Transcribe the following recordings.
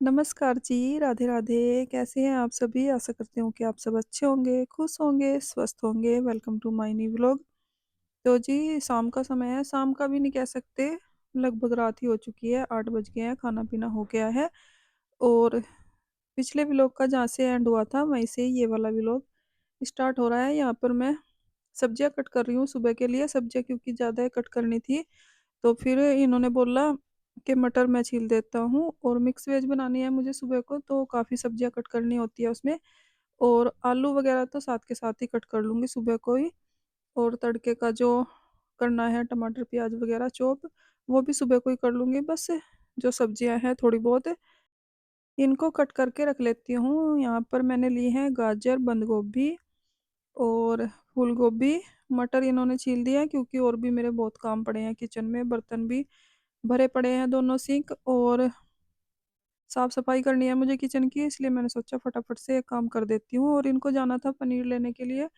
नमस्कार जी, राधे राधे। कैसे हैं आप सभी? आशा करती हूँ कि आप सब अच्छे होंगे, खुश होंगे, स्वस्थ होंगे। Welcome to my new vlog. तो जी, शाम का समय है, शाम का भी नहीं कह सकते, लगभग रात ही हो चुकी है, 8 बज गए हैं, खाना-पीना हो गया है। और पिछले व्लॉग का जहाँ से एंड हुआ था, वहीं से ये वाला व्लॉग स्टार्ट हो रहा है। यहाँ पर मैं सब्जियाँ कट कर रही हूँ सुबह के लिए, सब्जियाँ क्योंकि ज़्यादा कट करनी थी। तो फिर इन्होंने बोला कि मटर मैं छील देता हूँ और मिक्स वेज बनानी है मुझे सुबह को, तो काफ़ी सब्जियाँ कट करनी होती है उसमें। और आलू वगैरह तो साथ के साथ ही कट कर लूँगी सुबह को ही। और तड़के का जो करना है, टमाटर प्याज वगैरह चॉप, वो भी सुबह को ही कर लूँगी। बस जो सब्जियाँ हैं थोड़ी बहुत, इनको कट करके रख लेती हूँ। यहाँ पर मैंने ली हैं गाजर, बंद गोभी और फूल गोभी। मटर इन्होंने छील दिया है क्योंकि और भी मेरे बहुत काम पड़े हैं किचन में, बर्तन भी भरे पड़े हैं दोनों सिंक, और साफ-सफाई करनी है मुझे किचन की, इसलिए मैंने सोचा फटाफट से एक काम कर देती हूँ। और इनको जाना था पनीर लेने के लिए,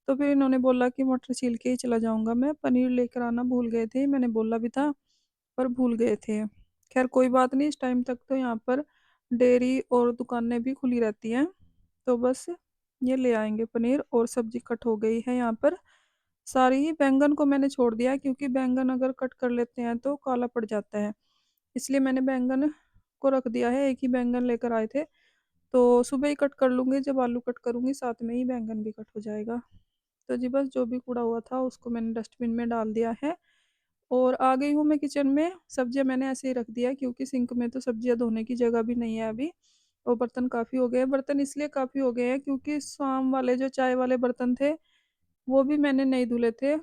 तो फिर इन्होंने बोला कि मटर छील के ही चला जाऊँगा मैं, पनीर लेकर आना भूल गए थे। मैंने बोला भी था, पर भूल गए थे। ख़ैर कोई बात नहीं, इस टाइम तक तो यहाँ पर डेयरी और दुकानें भी खुली रहती हैं, तो बस ये ले आएँगे पनीर। और सब्ज़ी कट हो गई है यहाँ पर सारी ही। बैंगन को मैंने छोड़ दिया है क्योंकि बैंगन अगर कट कर लेते हैं तो काला पड़ जाता है। इसलिए मैंने बैंगन को रख दिया है, एक ही बैंगन लेकर आए थे, तो सुबह ही कट कर लूँगी। जब आलू कट करूँगी साथ में ही बैंगन भी कट हो जाएगा। तो जी बस जो भी कूड़ा हुआ था उसको मैंने डस्टबिन में डाल दिया है और आ गई हूँ मैं किचन में। सब्जियाँ मैंने ऐसे ही रख दिया है क्योंकि सिंक में तो सब्जियाँ धोने की जगह भी नहीं है अभी। और बर्तन काफ़ी हो गए हैं। बर्तन इसलिए काफ़ी हो गए हैं क्योंकि शाम वाले जो चाय वाले बर्तन थे, वो भी मैंने नहीं धुले थे।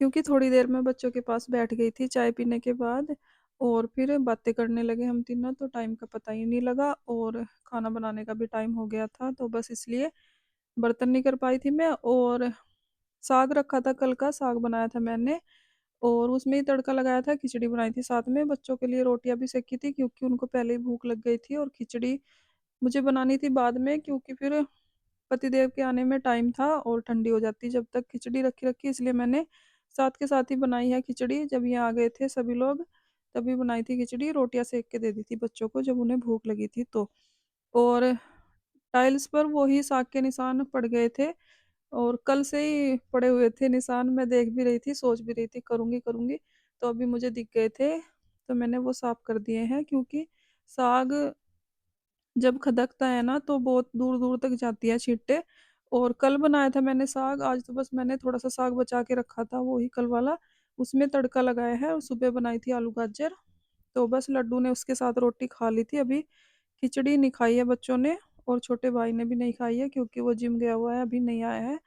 क्योंकि थोड़ी देर मैं बच्चों के पास बैठ गई थी चाय पीने के बाद, और फिर बातें करने लगे हम तीनों, तो टाइम का पता ही नहीं लगा और खाना बनाने का भी टाइम हो गया था, तो बस इसलिए बर्तन नहीं कर पाई थी मैं। और साग रखा था, कल का साग बनाया था मैंने और उसमें ही तड़का लगाया था, खिचड़ी बनाई थी साथ में। बच्चों के लिए रोटियां भी सेकी थी क्योंकि उनको पहले ही भूख लग गई थी, और खिचड़ी मुझे बनानी थी बाद में क्योंकि फिर पतिदेव के आने में टाइम था और ठंडी हो जाती जब तक खिचड़ी रखी रखी, इसलिए मैंने साथ के साथ ही बनाई है खिचड़ी। जब ये आ गए थे सभी लोग तभी बनाई थी खिचड़ी, रोटियां सेक के दे दी थी बच्चों को जब उन्हें भूख लगी थी तो। और टाइल्स पर वही साग के निशान पड़ गए थे और कल से ही पड़े हुए थे निशान। मैं देख भी रही थी, सोच भी रही थी करूँगी, करूँगी, तो अभी मुझे दिख गए थे, तो मैंने वो साफ कर दिए हैं क्योंकि साग जब खदकता है ना तो बहुत दूर-दूर तक जाती है छींटे। और कल बनाया था मैंने साग, आज तो बस मैंने थोड़ा-सा साग बचा के रखा था, वो ही कल वाला, उसमें तड़का लगाया है। और सुबह बनाई थी आलू गाजर, तो बस लड्डू ने उसके साथ रोटी खा ली थी। अभी खिचड़ी नहीं खाई है बच्चों ने और छोटे भाई ने भी नहीं खाई है क्योंकि वो जिम गया हुआ है, अभी नहीं आया है।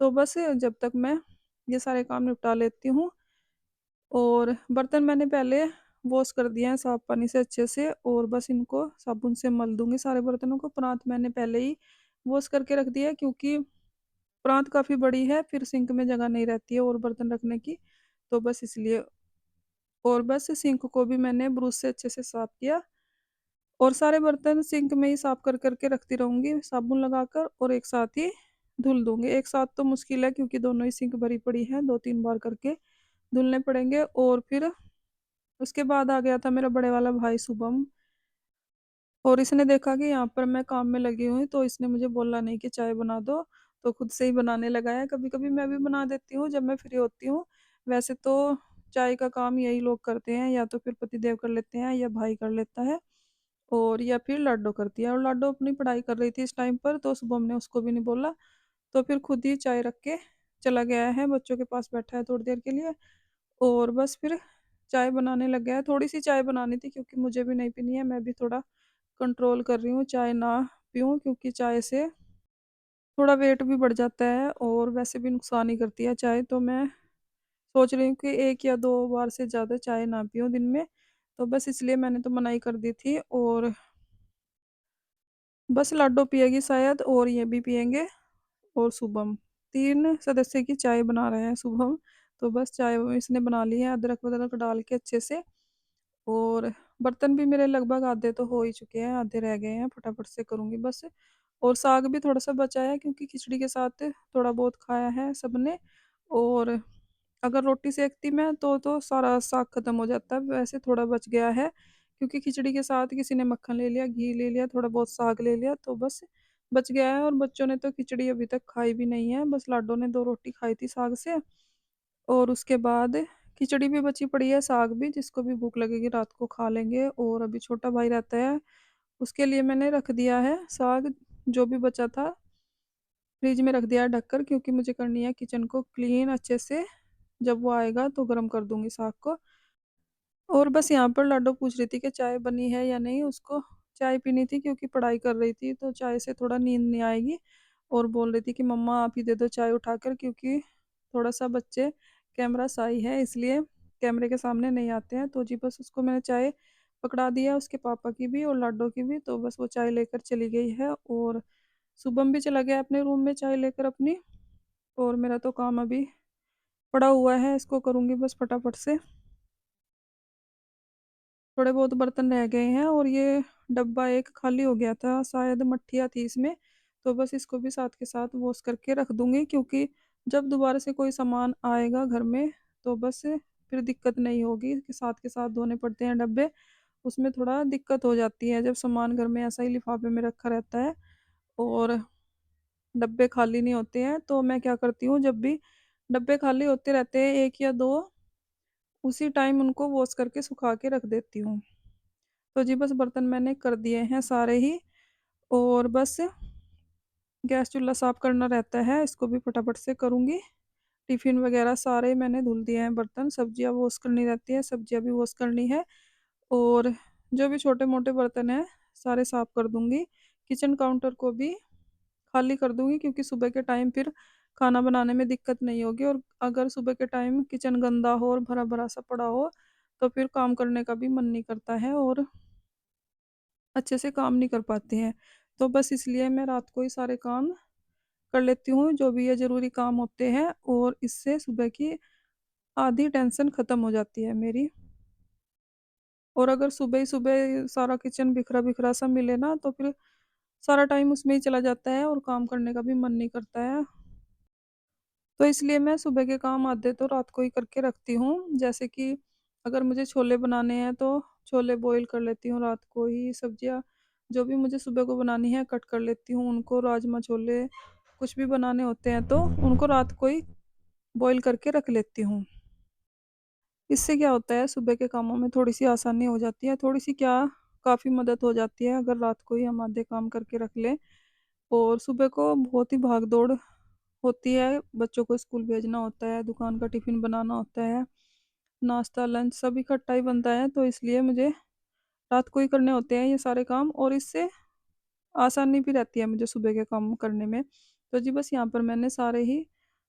तो बस जब तक मैं ये सारे काम निपटा लेती हूँ। और बर्तन मैंने पहले वॉश कर दिए हैं साफ पानी से अच्छे से, और बस इनको साबुन से मल दूँगी सारे बर्तनों को। प्रांत मैंने पहले ही वॉश करके रख दिया है क्योंकि प्रांत काफ़ी बड़ी है, फिर सिंक में जगह नहीं रहती है और बर्तन रखने की, तो बस इसलिए। और बस सिंक को भी मैंने ब्रश से अच्छे से साफ किया और सारे बर्तन सिंक में ही साफ कर के रखती रहूँगी साबुन लगाकर, और एक साथ ही धुल दूँगी। एक साथ तो मुश्किल है क्योंकि दोनों ही सिंक भरी पड़ी हैं, 2-3 बार करके धुलने पड़ेंगे। और फिर उसके बाद आ गया था मेरा बड़े वाला भाई शुभम, और इसने देखा कि यहाँ पर मैं काम में लगी हुई, तो इसने मुझे बोला नहीं कि चाय बना दो, तो खुद से ही बनाने लगा है। कभी-कभी मैं भी बना देती हूँ जब मैं फ्री होती हूँ। वैसे तो चाय का काम यही लोग करते हैं, या तो फिर पतिदेव कर लेते हैं या भाई कर लेता है, और या फिर लाडो करती है। और लाडो अपनी पढ़ाई कर रही थी इस टाइम पर, तो शुभम ने उसको भी नहीं बोला, तो फिर खुद ही चाय रख के चला गया है, बच्चों के पास बैठा है थोड़ी देर के लिए। और बस फिर चाय बनाने लग गया है। थोड़ी-सी चाय बनानी थी क्योंकि मुझे भी नहीं पीनी है, मैं भी थोड़ा कंट्रोल कर रही हूँ चाय ना पीऊँ, क्योंकि चाय से थोड़ा वेट भी बढ़ जाता है और वैसे भी नुकसान ही करती है चाय। तो मैं सोच रही हूँ कि 1 या 2 बार से ज़्यादा चाय ना पीऊँ दिन में, तो बस इसलिए मैंने तो मना ही कर दी थी। और बस लाडो पिएगी शायद और ये भी पिएँगे और शुभम, 3 सदस्य की चाय बना रहे हैं शुभम। तो बस चाय वो इसने बना ली है अदरक-वदरक डाल के अच्छे से। और बर्तन भी मेरे लगभग आधे तो हो ही चुके हैं, आधे रह गए हैं, फटाफट से करूँगी बस। और साग भी थोड़ा-सा बचा है क्योंकि खिचड़ी के साथ थोड़ा बहुत खाया है सबने। और अगर रोटी सेकती मैं तो सारा साग खत्म हो जाता है, वैसे थोड़ा बच गया है क्योंकि खिचड़ी के साथ किसी ने मक्खन ले लिया, घी ले लिया, थोड़ा बहुत साग ले लिया, तो बस बच गया है। और बच्चों ने तो खिचड़ी अभी तक खाई भी नहीं है, बस लाडो ने 2 रोटी खाई थी साग से। और उसके बाद खिचड़ी भी बची पड़ी है, साग भी, जिसको भी भूख लगेगी रात को खा लेंगे। और अभी छोटा भाई रहता है, उसके लिए मैंने रख दिया है साग, जो भी बचा था फ्रिज में रख दिया है ढककर, क्योंकि मुझे करनी है किचन को क्लीन अच्छे से। जब वो आएगा तो गर्म कर दूंगी साग को। और बस यहाँ पर लाडो पूछ रही थी कि चाय बनी है या नहीं, उसको चाय पीनी थी क्योंकि पढ़ाई कर रही थी, तो चाय से थोड़ा नींद नहीं आएगी। और बोल रही थी कि मम्मा आप ही दे दो चाय उठाकर, क्योंकि थोड़ा सा बच्चे कैमरा साई है, इसलिए कैमरे के सामने नहीं आते हैं। तो जी बस उसको मैंने चाय पकड़ा दिया, उसके पापा की भी और लाडो की भी, तो बस वो चाय लेकर चली गई है। और शुभम भी चला गया अपने रूम में चाय लेकर अपनी। और मेरा तो काम अभी पड़ा हुआ है, इसको करूँगी बस फटाफट से। थोड़े बहुत बर्तन रह गए हैं, और ये डब्बा एक खाली हो गया था, शायद मट्ठिया थी इसमें। तो बस इसको भी साथ के साथ वॉश करके रख दूंगी, क्योंकि जब दोबारा से कोई सामान आएगा घर में तो बस फिर दिक्कत नहीं होगी कि साथ के साथ धोने पड़ते हैं डब्बे। उसमें थोड़ा दिक्कत हो जाती है जब सामान घर में ऐसा ही लिफाफे में रखा रहता है और डब्बे खाली नहीं होते हैं। तो मैं क्या करती हूँ, जब भी डब्बे खाली होते रहते हैं एक या दो, उसी टाइम उनको वॉश करके सुखा के रख देती हूँ। तो जी बस बर्तन मैंने कर दिए हैं सारे ही। और बस गैस चूल्हा साफ करना रहता है, इसको भी फटाफट से करूँगी। टिफ़िन वगैरह सारे मैंने धुल दिए हैं बर्तन, सब्जियाँ वॉश करनी रहती है, सब्जियाँ भी वॉश करनी है। और जो भी छोटे मोटे बर्तन हैं सारे साफ कर दूँगी। किचन काउंटर को भी खाली कर दूँगी, क्योंकि सुबह के टाइम फिर खाना बनाने में दिक्कत नहीं होगी। और अगर सुबह के टाइम किचन गंदा हो और भरा भरा सा पड़ा हो, तो फिर काम करने का भी मन नहीं करता है और अच्छे से काम नहीं कर पाते हैं। तो बस इसलिए मैं रात को ही सारे काम कर लेती हूँ, जो भी ये ज़रूरी काम होते हैं, और इससे सुबह की आधी टेंशन ख़त्म हो जाती है मेरी। और अगर सुबह ही सुबह सारा किचन बिखरा-बिखरा सा मिले ना, तो फिर सारा टाइम उसमें ही चला जाता है और काम करने का भी मन नहीं करता है। तो इसलिए मैं सुबह के काम आधे तो रात को ही करके रखती हूँ। जैसे कि अगर मुझे छोले बनाने हैं तो छोले बॉईल कर लेती हूँ रात को ही। सब्जियाँ जो भी मुझे सुबह को बनानी है कट कर लेती हूँ उनको, राजमा छोले कुछ भी बनाने होते हैं तो उनको रात को ही बॉईल करके रख लेती हूँ। इससे क्या होता है, सुबह के कामों में थोड़ी-सी आसानी हो जाती है, थोड़ी-सी क्या, काफ़ी मदद हो जाती है अगर रात को ही हम आधे काम करके रख लें। और सुबह को बहुत ही भाग-दौड़ होती है, बच्चों को स्कूल भेजना होता है, दुकान का टिफ़िन बनाना होता है, नाश्ता, लंच सब इकट्ठा ही बनता है, तो इसलिए मुझे रात को ही करने होते हैं ये सारे काम, और इससे आसानी भी रहती है मुझे सुबह के काम करने में। तो जी बस यहाँ पर मैंने सारे ही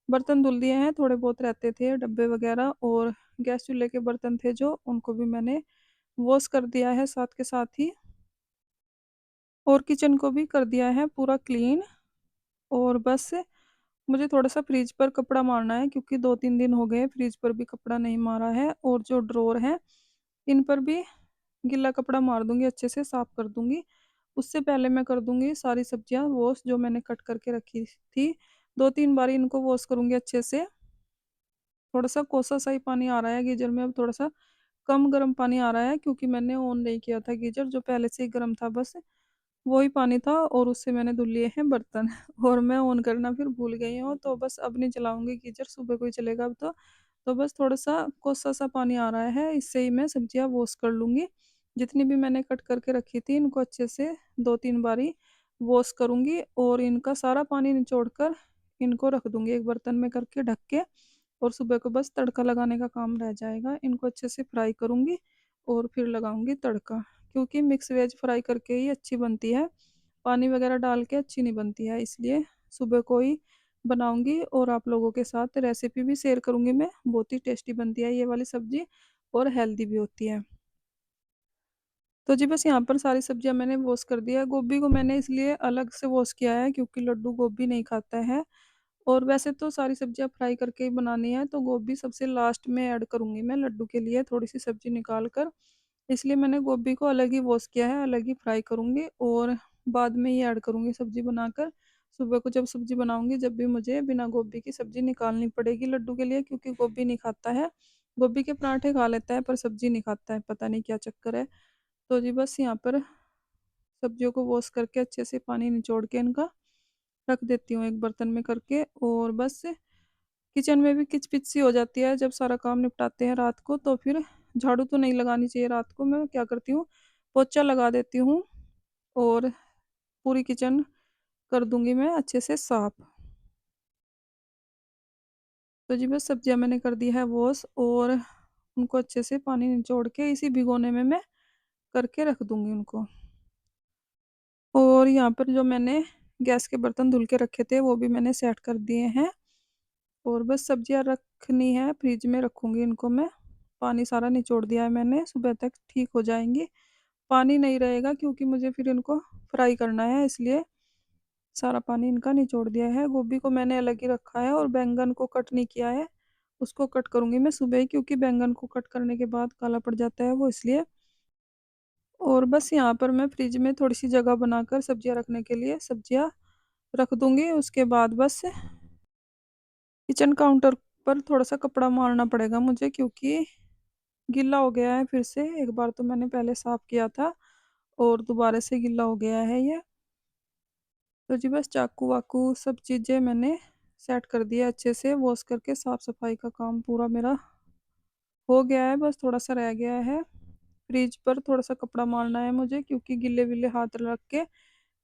बर्तन धुल दिए हैं, थोड़े बहुत रहते थे डब्बे वगैरह, और गैस चूल्हे के बर्तन थे जो, उनको भी मैंने वॉश कर दिया है साथ के साथ ही। और किचन को भी कर दिया है पूरा क्लीन। और बस मुझे थोड़ा-सा फ्रिज पर कपड़ा मारना है, क्योंकि 2-3 दिन हो गए फ्रिज पर भी कपड़ा नहीं मारा है, और जो ड्रॉर हैं, इन पर भी गीला कपड़ा मार दूँगी, अच्छे से साफ कर दूँगी। उससे पहले मैं कर दूँगी सारी सब्जियाँ वॉश जो मैंने कट करके रखी थी। 2-3 बारी इनको वॉश करूँगी अच्छे से। थोड़ा-सा कोसा सा ही पानी आ रहा है गीज़र में, अब थोड़ा-सा कम गर्म पानी आ रहा है, क्योंकि मैंने ऑन नहीं किया था गीज़र, जो पहले से ही गर्म था बस। वही पानी था और उससे मैंने धुल लिए हैं बर्तन और मैं ऑन करना फिर भूल गई हूँ, तो बस अब नहीं चलाऊँगी गीज़र, सुबह को ही चलेगा अब तो। तो बस थोड़ा-सा कोसा-सा पानी आ रहा है, इससे ही मैं सब्जियाँ वॉश कर लूँगी। जितनी भी मैंने कट करके रखी थी, इनको अच्छे से 2-3 बारी वॉश करूँगी, और इनका सारा पानी निचोड़ कर इनको रख दूँगी एक बर्तन में करके ढक के। और सुबह को बस तड़का लगाने का काम रह जाएगा। इनको अच्छे से फ्राई करूँगी और फिर लगाऊँगी तड़का, क्योंकि मिक्स वेज फ्राई करके ही अच्छी बनती है, पानी वगैरह डाल के अच्छी नहीं बनती है। इसलिए सुबह को ही बनाऊँगी और आप लोगों के साथ रेसिपी भी शेयर करूँगी मैं। बहुत ही टेस्टी बनती है ये वाली सब्ज़ी, और हेल्दी भी होती है। तो जी बस यहाँ पर सारी सब्जियाँ मैंने वॉश कर दिया है। गोभी को मैंने इसलिए अलग से वॉश किया है, क्योंकि लड्डू गोभी नहीं खाता है। और वैसे तो सारी सब्जियाँ फ्राई करके ही बनानी है, तो गोभी सबसे लास्ट में ऐड करूँगी मैं लड्डू के लिए थोड़ी-सी सब्ज़ी निकाल कर। इसलिए मैंने गोभी को अलग ही वॉश किया है, अलग ही फ्राई करूँगी और बाद में ही ऐड करूँगी सब्ज़ी बनाकर। सुबह को जब सब्ज़ी बनाऊँगी, जब भी मुझे बिना गोभी की सब्ज़ी निकालनी पड़ेगी लड्डू के लिए, क्योंकि गोभी नहीं खाता है। गोभी के पराठे खा लेता है पर सब्ज़ी नहीं खाता है, पता नहीं क्या चक्कर है। तो जी बस यहाँ पर सब्जियों को वॉश करके अच्छे से पानी निचोड़ के इनका रख देती हूँ एक बर्तन में करके। और बस किचन में भी किचपिच सी हो जाती है जब सारा काम निपटाते हैं रात को, तो फिर झाड़ू तो नहीं लगानी चाहिए रात को। मैं क्या करती हूँ, पोछा लगा देती हूँ और पूरी किचन कर दूंगी मैं अच्छे से साफ। तो जी बस सब्जियां मैंने कर दी है वॉश, और उनको अच्छे से पानी निचोड़ के इसी भिगोने में मैं करके रख दूंगी उनको। और यहाँ पर जो मैंने गैस के बर्तन धुल के रखे थे वो भी मैंने सेट कर दिए हैं। और बस सब्जियां रखनी है, फ्रिज में रखूंगी इनको मैं। पानी सारा निचोड़ दिया है मैंने, सुबह तक ठीक हो जाएंगी। पानी नहीं रहेगा क्योंकि मुझे फिर इनको फ्राई करना है, इसलिए सारा पानी इनका निचोड़ दिया है। गोभी को मैंने अलग ही रखा है और बैंगन को कट नहीं किया है, उसको कट करूंगी मैं सुबह ही, क्योंकि बैंगन को कट करने के बाद काला पड़ जाता है वो, इसलिए। और बस यहाँ पर मैं फ्रिज में थोड़ी सी जगह बनाकर सब्जियां रखने के लिए सब्जियां रख दूंगी। उसके बाद बस किचन काउंटर पर थोड़ा सा कपड़ा मारना पड़ेगा मुझे, क्योंकि गीला हो गया है फिर से। एक बार तो मैंने पहले साफ किया था और दोबारा से गीला हो गया है ये। तो जी बस चाकू वाकू सब चीज़ें मैंने सेट कर दिया अच्छे से, वॉश करके साफ सफाई का काम पूरा मेरा हो गया है, बस थोड़ा सा रह गया है। फ्रिज पर थोड़ा सा कपड़ा मारना है मुझे, क्योंकि गिले विले हाथ रख के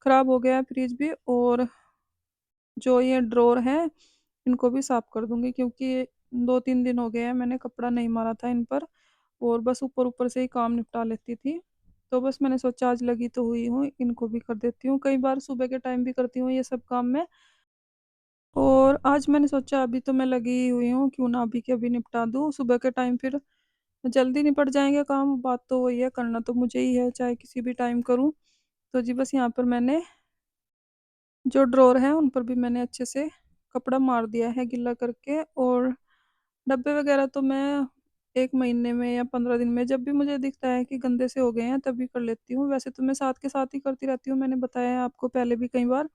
खराब हो गया है फ्रिज भी। और जो ये ड्रॉर है इनको भी साफ कर दूंगी, क्योंकि 2-3 दिन हो गए हैं मैंने कपड़ा नहीं मारा था इन पर, और बस ऊपर ऊपर से ही काम निपटा लेती थी। तो बस मैंने सोचा आज लगी तो हुई हूँ, इनको भी कर देती हूँ। कई बार सुबह के टाइम भी करती हूँ ये सब काम मैं। और आज मैंने सोचा अभी तो मैं लगी ही हुई हूँ, क्यों ना अभी के अभी निपटा दूँ, सुबह के टाइम फिर जल्दी निपट जाएंगे काम। बात तो वही है, करना तो मुझे ही है चाहे किसी भी टाइम करूँ। तो जी बस यहाँ पर मैंने जो ड्रॉर है उन पर भी मैंने अच्छे से कपड़ा मार दिया है गिल्ला करके। और डब्बे वगैरह तो मैं 1 महीने में या 15 दिन में, जब भी मुझे दिखता है कि गंदे से हो गए हैं तभी कर लेती हूँ। वैसे तो मैं साथ के साथ ही करती रहती हूँ, मैंने बताया है आपको पहले भी कई बार।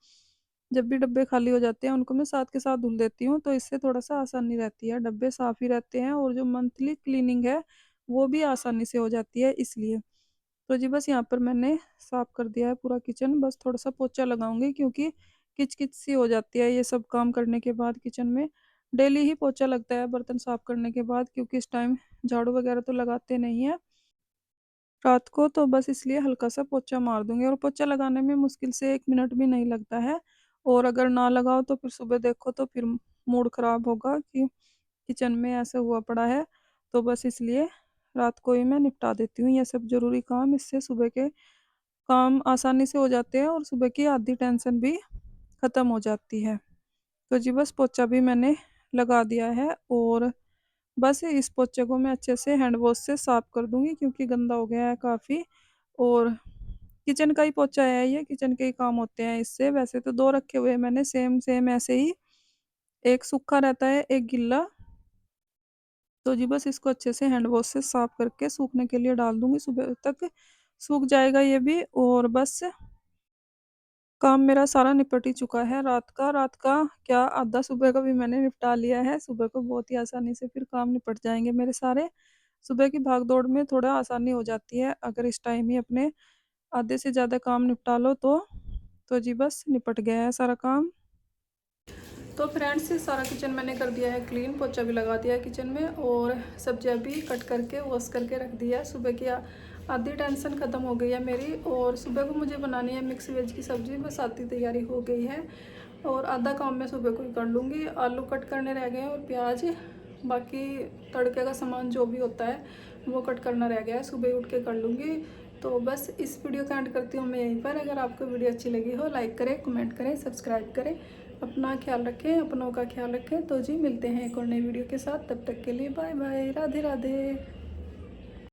जब भी डब्बे खाली हो जाते हैं उनको मैं साथ के साथ धुल देती हूँ, तो इससे थोड़ा सा आसानी रहती है, डब्बे साफ ही रहते हैं और जो मंथली क्लीनिंग है वो भी आसानी से हो जाती है, इसलिए। तो जी बस यहाँ पर मैंने साफ कर दिया है पूरा किचन, बस थोड़ा सा पोछा लगाऊंगी क्योंकि किच किच सी हो जाती है ये सब काम करने के बाद किचन में। डेली ही पोछा लगता है बर्तन साफ करने के बाद, क्योंकि इस टाइम झाड़ू वगैरह तो लगाते नहीं है रात को, तो बस इसलिए हल्का सा पोछा मार दूंगी। और पोछा लगाने में मुश्किल से 1 मिनट भी नहीं लगता है। और अगर ना लगाओ तो फिर सुबह देखो तो फिर मूड खराब होगा कि किचन में ऐसा हुआ पड़ा है। तो बस इसलिए रात को ही मैं निपटा देती हूँ ये सब जरूरी काम, इससे सुबह के काम आसानी से हो जाते हैं और सुबह की आधी टेंशन भी ख़त्म हो जाती है। तो जी बस पोछा भी मैंने लगा दिया है, और बस इस पोछे को मैं अच्छे से हैंड वॉश से साफ कर दूंगी, क्योंकि गंदा हो गया है काफ़ी। और किचन का ही पोछा है ये, किचन के ही काम होते हैं इससे। वैसे तो दो रखे हुए हैं मैंने सेम सेम ऐसे ही, एक सूखा रहता है एक गिल्ला। तो जी बस इसको अच्छे से हैंड वॉश से साफ करके सूखने के लिए डाल दूंगी, सुबह तक सूख जाएगा ये भी। और बस काम मेरा सारा निपट ही चुका है रात का क्या, आधा सुबह का भी मैंने निपटा लिया है। सुबह को बहुत ही आसानी से फिर काम निपट जाएंगे मेरे सारे। सुबह की भाग दौड़ में थोड़ा आसानी हो जाती है अगर इस टाइम ही अपने आधे से ज़्यादा काम निपटा लो तो जी बस निपट गया है सारा काम। तो फ्रेंड्स सारा किचन मैंने कर दिया है क्लीन, पोछा भी लगा दिया है किचन में, और सब्जियां भी कट करके वॉश करके रख दिया है। सुबह की आधी टेंशन ख़त्म हो गई है मेरी। और सुबह को मुझे बनानी है मिक्स वेज की सब्ज़ी, बस आधी तैयारी हो गई है। और आधा काम मैं सुबह को ही कर लूँगी, आलू कट करने रह गए हैं और प्याज, बाकी तड़के का सामान जो भी होता है वो कट करना रह गया है, सुबह उठ के कर लूँगी। तो बस इस वीडियो का एंड करती हूँ मैं यहीं पर। अगर आपको वीडियो अच्छी लगी हो लाइक करें, कमेंट करें, सब्सक्राइब करें। अपना ख्याल रखें, अपनों का ख्याल रखें। तो जी मिलते हैं एक और नई वीडियो के साथ, तब तक के लिए बाय बाय, राधे राधे।